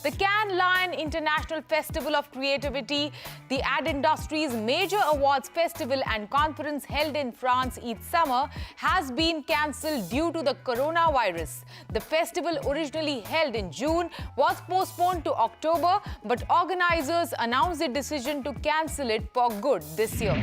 The Cannes Lion International Festival of Creativity, the ad industry's major awards festival and conference held in France each summer, has been cancelled due to the coronavirus. The festival, originally held in June, was postponed to October, but organizers announced the decision to cancel it for good this year.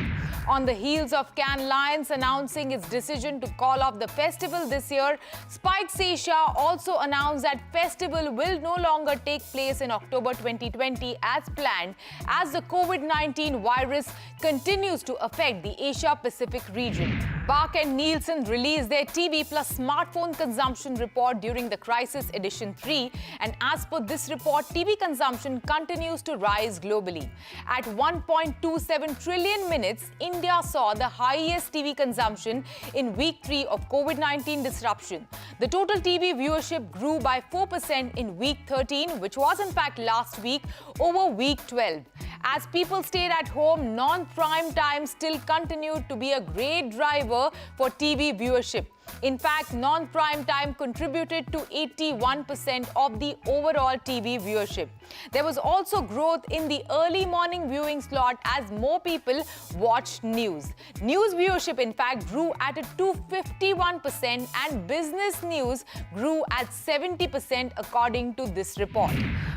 On the heels of Cannes Lions announcing its decision to call off the festival this year, Spikes Asia also announced that festival will no longer take place in October 2020 as planned, as the COVID-19 virus continues to affect the Asia-Pacific region. Bark and Nielsen released their TV plus smartphone consumption report during the Crisis Edition 3, and as per this report, TV consumption continues to rise globally. At 1.27 trillion minutes, India saw the highest TV consumption in week 3 of COVID-19 disruption. The total TV viewership grew by 4% in week 13, which was in fact last week, over week 12. As people stayed at home, non-prime time still continued to be a great driver for TV viewership. In fact, non-prime time contributed to 81% of the overall TV viewership. There was also growth in the early morning viewing slot as more people watched news. News viewership, in fact, grew at a 251% and business news grew at 70% according to this report.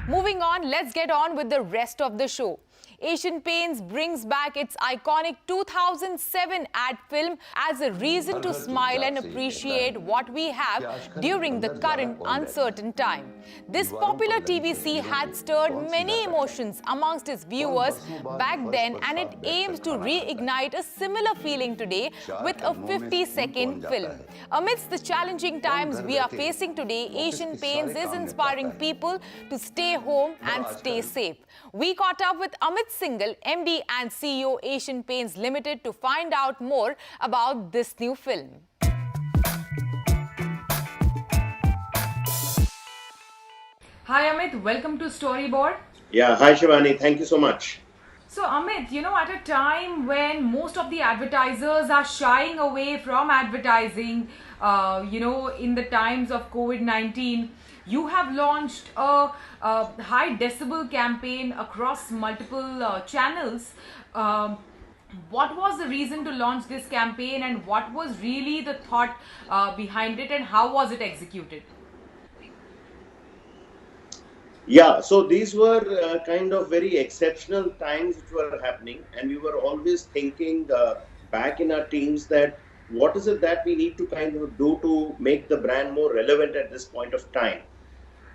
Moving on, let's get on with the rest of the show. Asian Paints brings back its iconic 2007 ad film as a reason to smile and appreciate what we have during the current uncertain time. This popular TVC had stirred many emotions amongst its viewers back then, and it aims to reignite a similar feeling today with a 50-second film. Amidst the challenging times we are facing today, Asian Paints is inspiring people to stay home and stay safe. We caught up with Amit Syngle, MD and CEO Asian Paints Limited, to find out more about this new film. Hi Amit, welcome to Storyboard. Yeah, hi Shivani, thank you so much. So Amit, at a time when most of the advertisers are shying away from advertising, in the times of COVID-19, you have launched a high decibel campaign across multiple channels. What was the reason to launch this campaign, and what was really the thought behind it, and how was it executed? Yeah, so these were kind of very exceptional times which were happening, and we were always thinking back in our teams that what is it that we need to kind of do to make the brand more relevant at this point of time.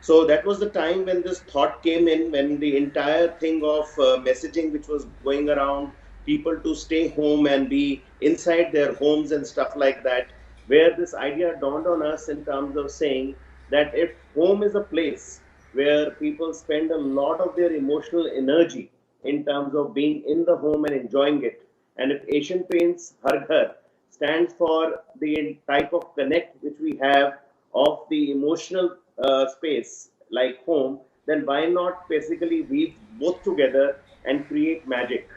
So that was the time when this thought came in, when the entire thing of messaging which was going around, people to stay home and be inside their homes and stuff like that, where this idea dawned on us in terms of saying that if home is a place where people spend a lot of their emotional energy in terms of being in the home and enjoying it, and if Asian Paints Ghar stands for the type of connect which we have of the emotional space like home, then why not basically weave both together and create magic?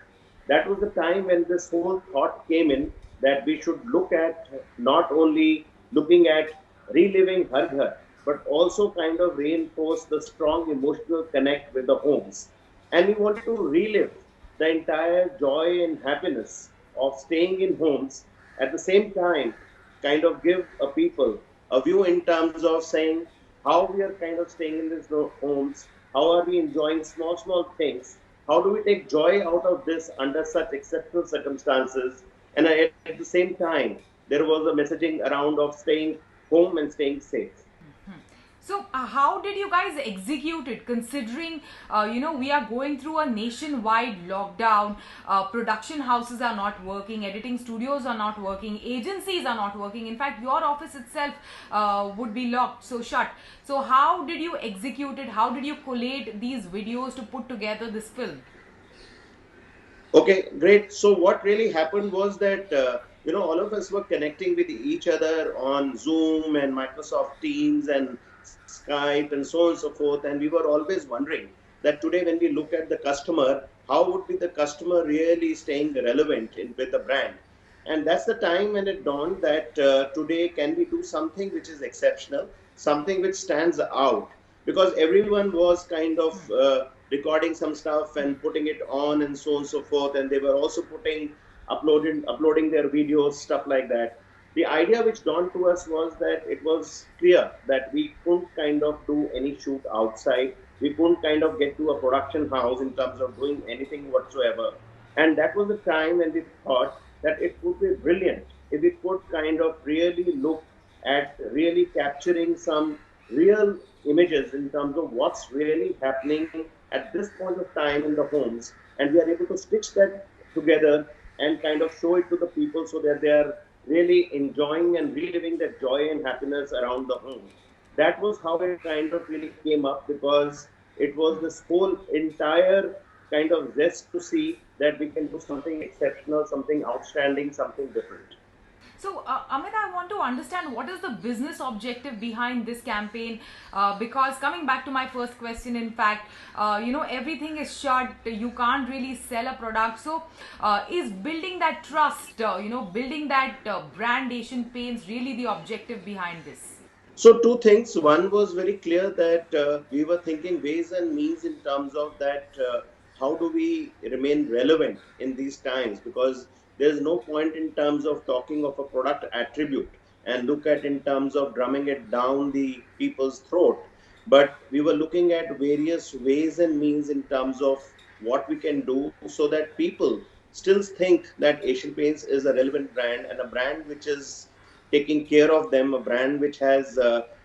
That was the time when this whole thought came in that we should look at not only looking at reliving Ghar, but also kind of reinforce the strong emotional connect with the homes. And we want to relive the entire joy and happiness of staying in homes, at the same time kind of give a people a view in terms of saying how we are kind of staying in these homes, how are we enjoying small things, how do we take joy out of this under such exceptional circumstances, and at the same time there was a messaging around of staying home and staying safe. So how did you guys execute it, considering, we are going through a nationwide lockdown, production houses are not working, editing studios are not working, agencies are not working. In fact, your office itself would be locked, so shut. So how did you execute it? How did you collate these videos to put together this film? Okay, great. So what really happened was that, all of us were connecting with each other on Zoom and Microsoft Teams and Skype and so on and so forth, and we were always wondering that today when we look at the customer, how would be the customer really staying relevant with the brand? And that's the time when it dawned that today can we do something which is exceptional, something which stands out, because everyone was kind of recording some stuff and putting it on and so on and so forth, and they were also uploading their videos, stuff like that. The idea which dawned to us was that it was clear that we couldn't kind of do any shoot outside. We couldn't kind of get to a production house in terms of doing anything whatsoever. And that was the time when we thought that it would be brilliant if we could kind of really look at really capturing some real images in terms of what's really happening at this point of time in the homes. And we are able to stitch that together and kind of show it to the people so that they are really enjoying and reliving that joy and happiness around the home. That was how it kind of really came up, because it was this whole entire kind of zest to see that we can do something exceptional, something outstanding, something different. So, Amit, I want to understand what is the business objective behind this campaign, because coming back to my first question, in fact, everything is shut, you can't really sell a product. So, is building that trust, building that brand Asian Paints really the objective behind this? So two things. One was very clear that we were thinking ways and means in terms of that how do we remain relevant in these times, because there's no point in terms of talking of a product attribute and look at in terms of drumming it down the people's throat. But we were looking at various ways and means in terms of what we can do so that people still think that Asian Paints is a relevant brand and a brand which is taking care of them, a brand which has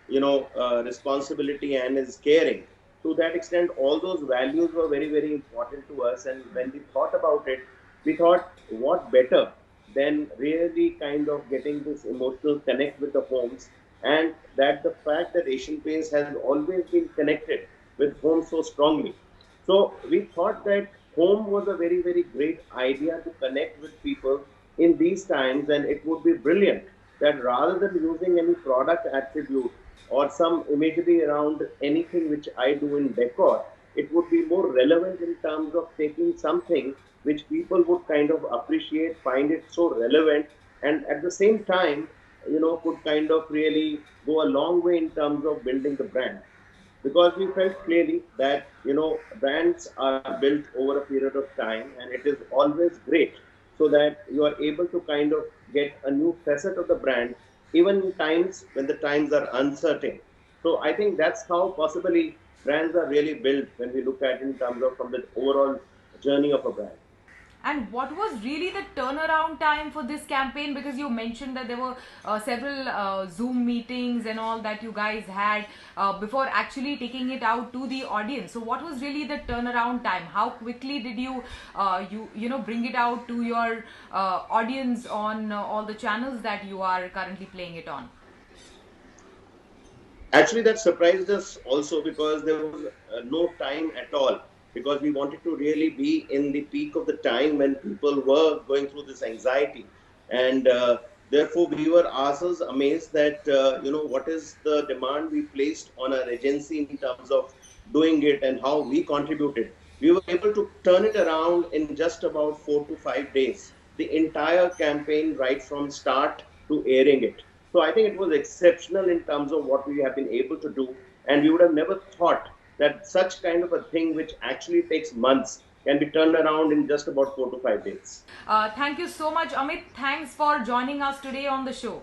responsibility and is caring. To that extent, all those values were very, very important to us. And when we thought about it, we thought, what better than really kind of getting this emotional connect with the homes, and that the fact that Asian Paints has always been connected with homes so strongly. So we thought that home was a very, very great idea to connect with people in these times, and it would be brilliant that rather than using any product attribute or some imagery around anything which I do in decor, it would be more relevant in terms of taking something which people would kind of appreciate, find it so relevant, and at the same time, could kind of really go a long way in terms of building the brand. Because we felt clearly that, brands are built over a period of time, and it is always great so that you are able to kind of get a new facet of the brand, even in times when the times are uncertain. So I think that's how possibly brands are really built when we look at in terms of from the overall journey of a brand. And what was really the turnaround time for this campaign? Because you mentioned that there were several Zoom meetings and all that you guys had before actually taking it out to the audience. So what was really the turnaround time? How quickly did you bring it out to your audience on all the channels that you are currently playing it on? Actually, that surprised us also, because there was no time at all, because we wanted to really be in the peak of the time when people were going through this anxiety. And therefore, we were ourselves amazed that, what is the demand we placed on our agency in terms of doing it and how we contributed. We were able to turn it around in just about 4 to 5 days, the entire campaign right from start to airing it. So I think it was exceptional in terms of what we have been able to do. And we would have never thought that such kind of a thing, which actually takes months, can be turned around in just about 4 to 5 days. Thank you so much, Amit. Thanks for joining us today on the show.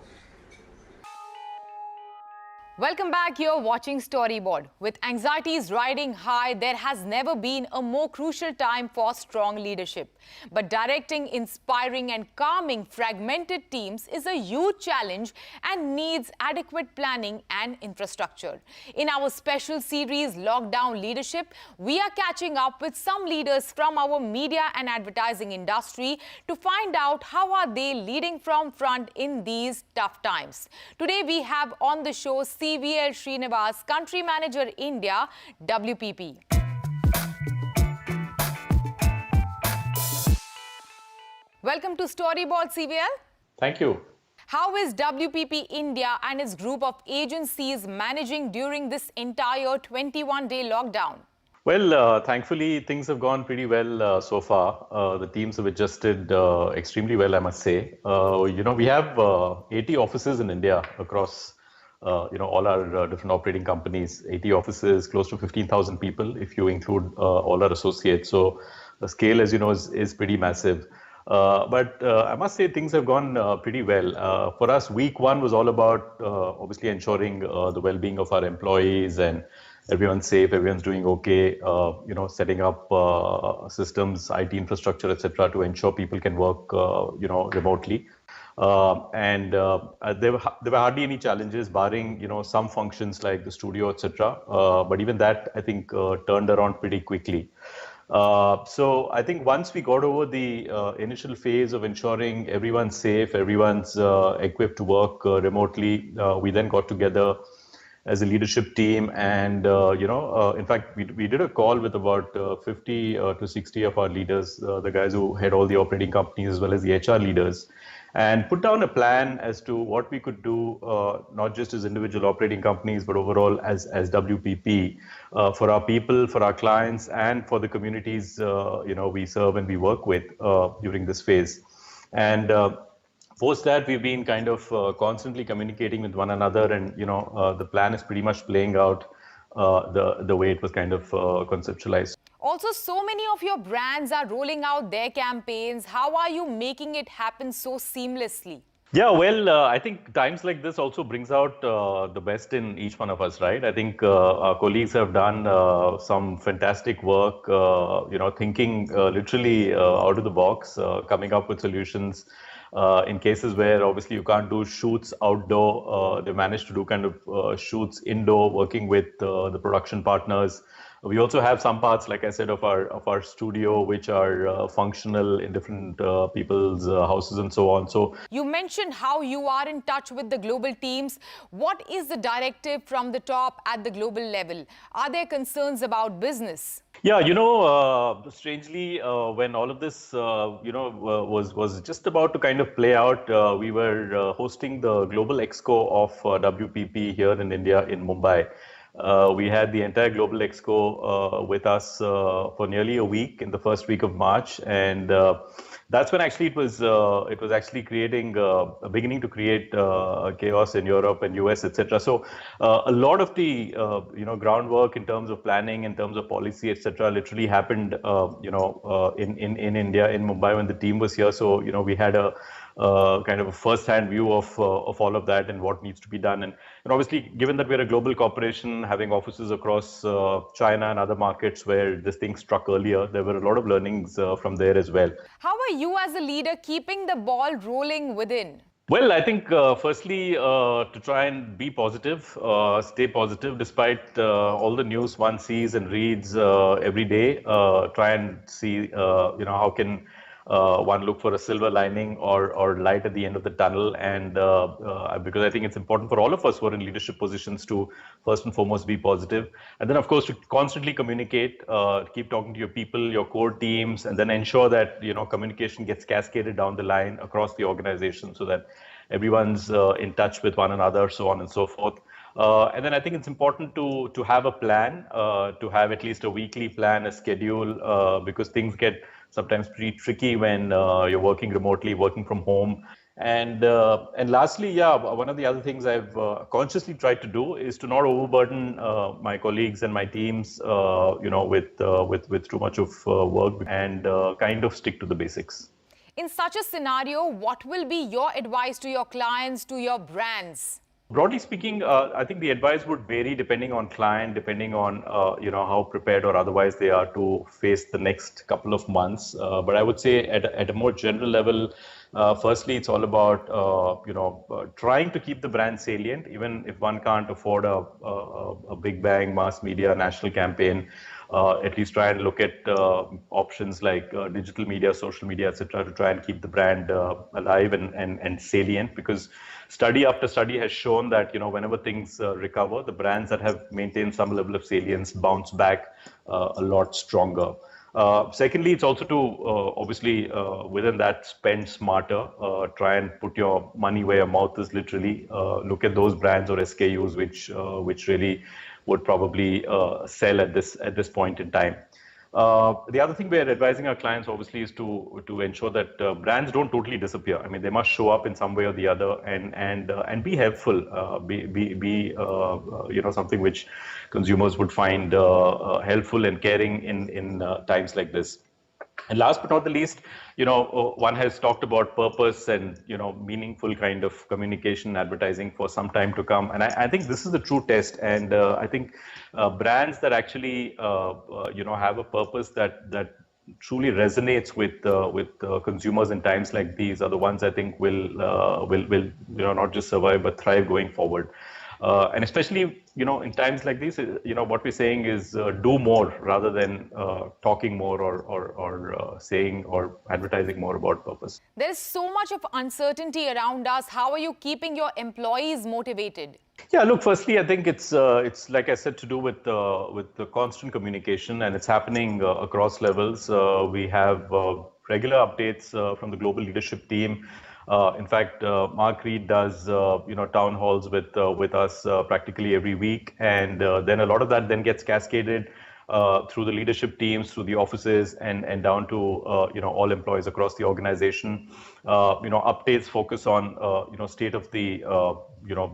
Welcome back. You're watching Storyboard. With anxieties riding high, there has never been a more crucial time for strong leadership. But directing, inspiring and calming fragmented teams is a huge challenge and needs adequate planning and infrastructure. In our special series, Lockdown Leadership, we are catching up with some leaders from our media and advertising industry to find out how are they leading from front in these tough times. Today, we have on the show CVL Srinivas, Country Manager India, WPP. Welcome to Storyboard, CVL. Thank you. How is WPP India and its group of agencies managing during this entire 21-day lockdown? Well, thankfully, things have gone pretty well so far. The teams have adjusted extremely well, I must say. We have 80 offices in India across all our different operating companies, 80 offices, close to 15,000 people if you include all our associates. So the scale, as you know, is pretty massive. But I must say things have gone pretty well. For us, week one was all about obviously ensuring the well-being of our employees and everyone's safe, everyone's doing okay, setting up systems, IT infrastructure, etc., to ensure people can work, remotely. There were hardly any challenges, barring some functions like the studio, etc. But even that, I think, turned around pretty quickly. So I think once we got over the initial phase of ensuring everyone's safe, everyone's equipped to work remotely, we then got together as a leadership team, and in fact, we did a call with about 50 to 60 of our leaders, the guys who head all the operating companies as well as the HR leaders, and put down a plan as to what we could do, not just as individual operating companies, but overall as WPP, for our people, for our clients, and for the communities we serve and we work with during this phase. And post that, we've been kind of constantly communicating with one another, and the plan is pretty much playing out the way it was kind of conceptualized. Also, so many of your brands are rolling out their campaigns. How are you making it happen so seamlessly? Yeah, well, I think times like this also brings out the best in each one of us, right? I think our colleagues have done some fantastic work, thinking literally out of the box, coming up with solutions. In cases where obviously you can't do shoots outdoor, they managed to do kind of shoots indoor, working with the production partners. We also have some parts, like I said, of our studio, which are functional in different people's houses and so on. So you mentioned how you are in touch with the global teams. What is the directive from the top at the global level? Are there concerns about business? Yeah, strangely, when all of this, was just about to kind of play out, we were hosting the Global Exco of WPP here in India, in Mumbai. We had the entire Global Exco with us for nearly a week in the first week of March, and that's when actually it was actually beginning to create chaos in Europe and US, etc. So a lot of the groundwork in terms of planning, in terms of policy, etc., literally happened in India, in Mumbai, when the team was here. So we had a kind of a first-hand view of all of that and what needs to be done. And obviously, given that we're a global corporation having offices across China and other markets where this thing struck earlier, there were a lot of learnings from there as well. How are you as a leader keeping the ball rolling within? Well, I think firstly, to try and be positive, stay positive despite all the news one sees and reads every day. Try and see, how can one look for a silver lining or light at the end of the tunnel. And because I think it's important for all of us who are in leadership positions to first and foremost be positive. And then, of course, to constantly communicate, keep talking to your people, your core teams, and then ensure that, communication gets cascaded down the line across the organization so that everyone's in touch with one another, so on and so forth. And then I think it's important to have a plan, to have at least a weekly plan, a schedule, because things get sometimes pretty tricky when you're working remotely, working from home. And lastly, one of the other things I've consciously tried to do is to not overburden my colleagues and my teams, with too much of work, and kind of stick to the basics. In such a scenario, what will be your advice to your clients, to your brands? Broadly speaking, I think the advice would vary depending on client, depending on how prepared or otherwise they are to face the next couple of months. But I would say at a more general level, firstly, it's all about trying to keep the brand salient, even if one can't afford a big bang mass media national campaign. At least try and look at options like digital media, social media, etc., to try and keep the brand alive and salient. Because study after study has shown that whenever things recover, the brands that have maintained some level of salience bounce back a lot stronger. Secondly, it's also to obviously within that spend smarter. Try and put your money where your mouth is. Literally, look at those brands or SKUs which really would probably sell at this point in time. The other thing we're advising our clients obviously is to ensure that brands don't totally disappear. I mean, they must show up in some way or the other and be helpful, something which consumers would find helpful and caring in times like this. And last but not the least, one has talked about purpose and, meaningful kind of communication, advertising for some time to come. And I think this is the true test. And I think brands that actually, have a purpose that truly resonates with consumers in times like these are the ones I think will not just survive but thrive going forward. And especially, in times like these, what we're saying is do more rather than talking more or saying or advertising more about purpose. There is so much of uncertainty around us. How are you keeping your employees motivated? Yeah, look, firstly, I think it's like I said, to do with the constant communication, and it's happening across levels. We have regular updates from the global leadership team. In fact, Mark Reed does town halls with us practically every week, and then a lot of that then gets cascaded through the leadership teams, through the offices, and down to all employees across the organization. Updates focus on state of the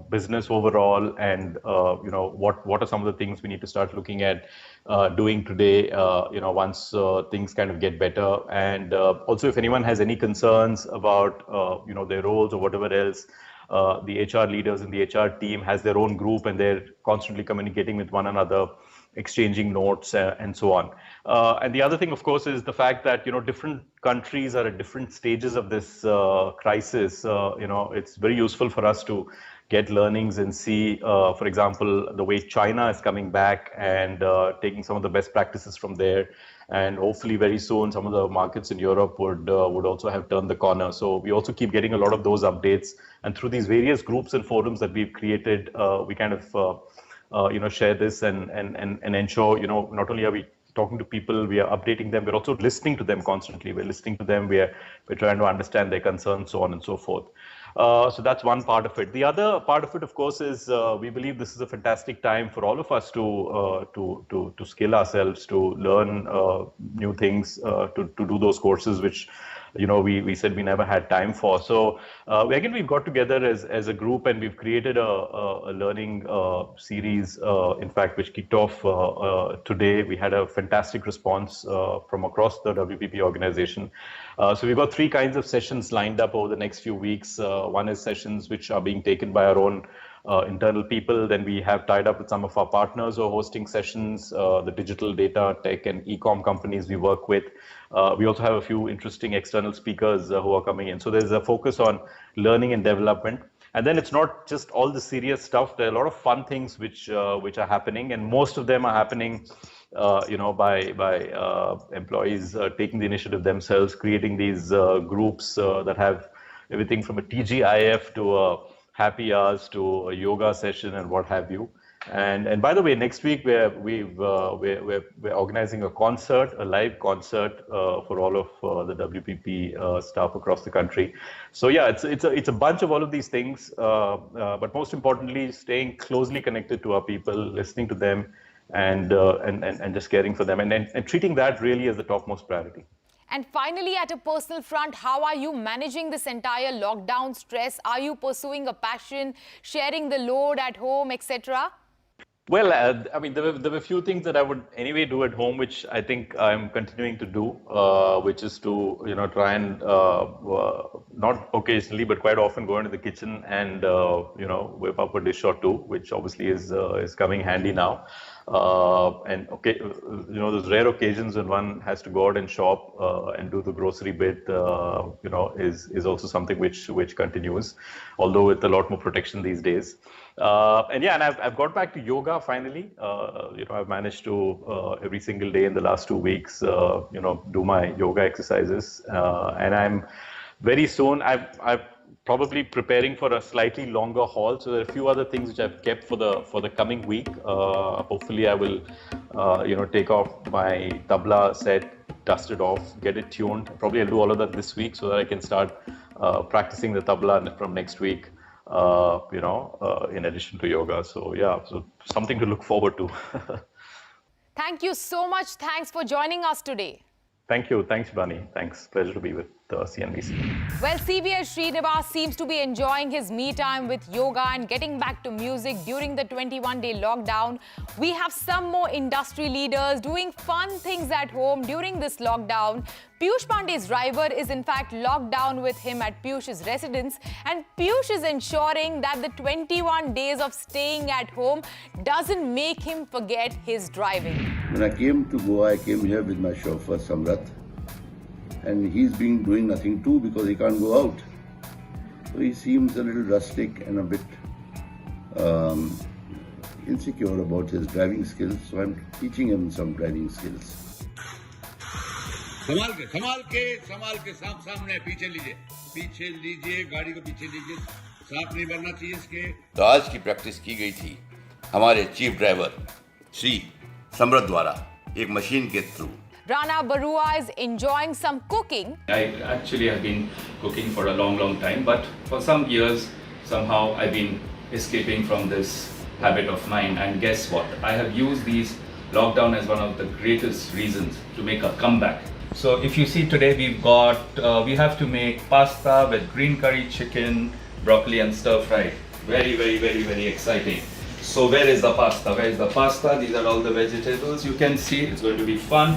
business overall, and what are some of the things we need to start looking at doing today, once things kind of get better. And also, if anyone has any concerns about their roles or whatever else, the HR leaders in the HR team has their own group, and they're constantly communicating with one another, exchanging notes and so on. And the other thing, of course, is the fact that different countries are at different stages of this crisis. It's very useful for us to get learnings and see, for example, the way China is coming back and taking some of the best practices from there. And hopefully very soon, some of the markets in Europe would also have turned the corner. So we also keep getting a lot of those updates. And through these various groups and forums that we've created, we kind of share this and ensure, not only are we talking to people, we are updating them, we're also listening to them constantly. We're listening to them, we're trying to understand their concerns, so on and so forth. So that's one part of it. The other part of it, of course, is we believe this is a fantastic time for all of us to skill ourselves, to learn new things, to do those courses which we said we never had time for. So again, we've got together as a group, and we've created a learning series, in fact, which kicked off today. We had a fantastic response from across the WPP organization. So we've got 3 kinds of sessions lined up over the next few weeks. One is sessions which are being taken by our own internal people. Then we have tied up with some of our partners who are hosting sessions, the digital data, tech and e-com companies we work with. We also have a few interesting external speakers who are coming in. So there's a focus on learning and development. And then it's not just all the serious stuff. There are a lot of fun things which are happening, and most of them are happening by employees taking the initiative themselves, creating these groups that have everything from a TGIF to a happy hours to a yoga session and what have you. And by the way, next week we're organizing a concert, a live concert for all of the WPP staff across the country. So yeah, it's a bunch of all of these things, but most importantly, staying closely connected to our people, listening to them, and just caring for them, and treating that really as the topmost priority. And finally, at a personal front, how are you managing this entire lockdown stress? Are you pursuing a passion, sharing the load at home, etc.? Well, I mean, there were a few things that I would anyway do at home, which I think I'm continuing to do, which is to, try and not occasionally, but quite often go into the kitchen and, whip up a dish or two, which obviously is coming handy now. And okay, those rare occasions when one has to go out and shop and do the grocery bit, is also something which continues, although with a lot more protection these days. And I've got back to yoga finally. I've managed to every single day in the last 2 weeks, do my yoga exercises, and I'm very soon. I've probably preparing for a slightly longer haul. So there are a few other things which I've kept for the coming week. Hopefully I will, take off my tabla set, dust it off, get it tuned. Probably I'll do all of that this week so that I can start practicing the tabla from next week, in addition to yoga. So yeah, so something to look forward to. Thank you so much. Thanks for joining us today. Thank you. Thanks, Bunny. Thanks. Pleasure to be with CNBC. Well, CBS Srinivas seems to be enjoying his me time with yoga and getting back to music during the 21-day lockdown. We have some more industry leaders doing fun things at home during this lockdown. Piyush Pandey's driver is in fact locked down with him at Piyush's residence, and Piyush is ensuring that the 21 days of staying at home doesn't make him forget his driving. When I came to Goa, I came here with my chauffeur Samrat, and he's been doing nothing too because he can't go out. So he seems a little rustic and a bit insecure about his driving skills. So I'm teaching him some driving skills. संभाल के सामने पीछे लीजिए गाड़ी को पीछे लीजिए, सांप नहीं बनना चाहिए इसके। तो आज की प्रैक्टिस की गई थी हमारे चीफ ड्राइवर श्री समृद्ध द्वारा एक मशीन के through. Rana Barua is enjoying some cooking. I actually have been cooking for a long time, but for some years somehow I've been escaping from this habit of mine, and guess what? I have used these lockdown as one of the greatest reasons to make a comeback. So if you see today we have to make pasta with green curry chicken, broccoli and stir fry. Very exciting. So where is the pasta? These are all the vegetables. You can see it's going to be fun.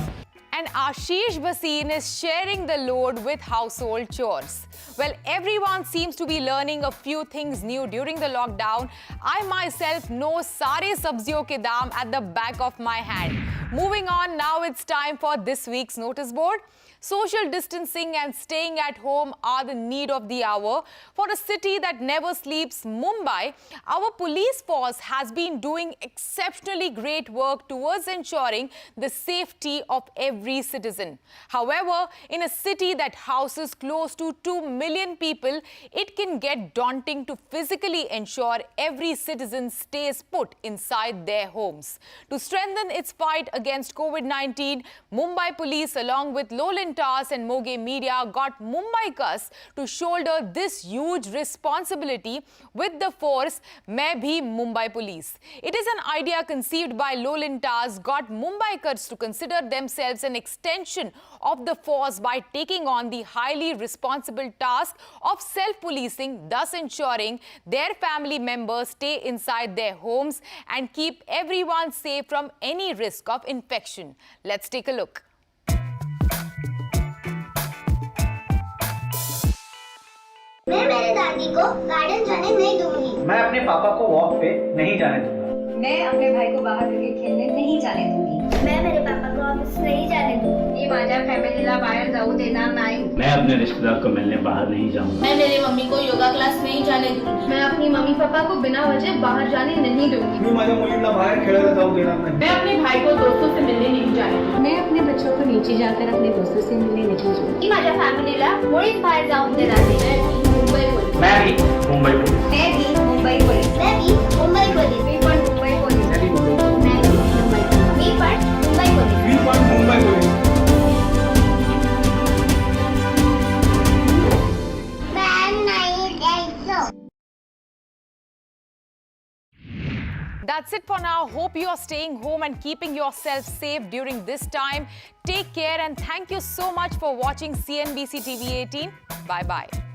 And Ashish Bhasin is sharing the load with household chores. Well, everyone seems to be learning a few things new during the lockdown. I myself know sare sabziyon ke daam at the back of my hand. Moving on, now it's time for this week's notice board. Social distancing and staying at home are the need of the hour. For a city that never sleeps, Mumbai, our police force has been doing exceptionally great work towards ensuring the safety of every citizen. However, in a city that houses close to 2 million people, it can get daunting to physically ensure every citizen stays put inside their homes. To strengthen its fight against COVID-19, Mumbai police, along with Lowland TAS and Moge Media, got Mumbaikas to shoulder this huge responsibility with the force Main Bhi Mumbai Police. It is an idea conceived by Lowland TAS, got Mumbaikars to consider themselves an extension of the force by taking on the highly responsible task of self-policing, thus ensuring their family members stay inside their homes and keep everyone safe from any risk of infection. Let's take a look. मैं मेरे दादी को garden जाने नहीं दूंगी। मैं अपने पापा को वॉक पे नहीं जाने दूंगा। मैं अपने भाई को बाहर क्रिकेट खेलने नहीं जाने दूंगी। मैं मेरे पापा को ऑफिस नहीं जाने दूंगी। माझ्या फॅमिलीला बाहेर जाऊ देणार नाही। मैं अपने रिश्तेदार को मिलने बाहर नहीं जाऊंगा। मैं मेरी मम्मी को योगा क्लास नहीं जाने दूंगी। मैं अपनी मम्मी पापा को बिना वजह बाहर जाने नहीं दूंगी। मी माझ्या मुलीला बाहेर खेळायला जाऊ देणार नाही। मैं अपने भाई को दोस्तों से मिलने नहीं जाने दूंगी। मैं अपने बच्चों को नीचे जाकर अपने दोस्तों से मिलने नहीं जाऊंगी। माझ्या फॅमिलीला मुळीच बाहेर जाऊन देणार नाही। मैं भी मुंबई पुलिस। मैं भी मुंबई पुलिस। मैं भी मुंबई पुलिस। मी पण मुंबई पोलीस। मैं भी मुंबई पुलिस। मी पण मुंबई पुलिस। मी पण मुंबई पुलिस। मैं नहीं जायचं। That's it for now. Hope you are staying home and keeping yourself safe during this time. Take care and thank you so much for watching CNBC TV 18. Bye-bye.